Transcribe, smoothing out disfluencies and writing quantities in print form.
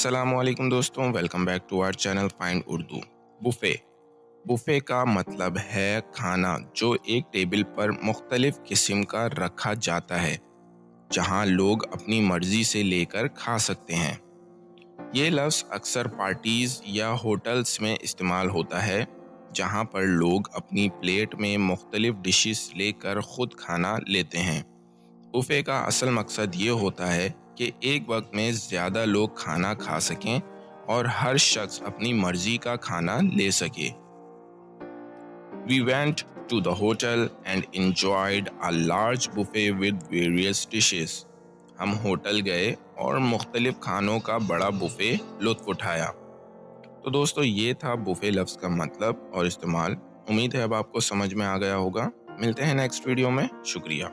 السلام علیکم دوستوں، welcome back to our channel find Urdu. Buffet کا مطلب ہے کھانا جو ایک ٹیبل پر مختلف قسم کا رکھا جاتا ہے، جہاں لوگ اپنی مرضی سے لے کر کھا سکتے ہیں۔ یہ لفظ اکثر پارٹیز یا ہوٹلز میں استعمال ہوتا ہے، جہاں پر لوگ اپنی پلیٹ میں مختلف ڈشز لے کر خود کھانا لیتے ہیں۔ بوفے کا اصل مقصد یہ ہوتا ہے کہ ایک وقت میں زیادہ لوگ کھانا کھا سکیں اور ہر شخص اپنی مرضی کا کھانا لے سکے۔ We went to the hotel and enjoyed a large buffet with various dishes. ہم ہوٹل گئے اور مختلف کھانوں کا بڑا بوفے لطف اٹھایا۔ تو دوستو، یہ تھا بوفے لفظ کا مطلب اور استعمال۔ امید ہے اب آپ کو سمجھ میں آ گیا ہوگا۔ ملتے ہیں نیکسٹ ویڈیو میں۔ شکریہ۔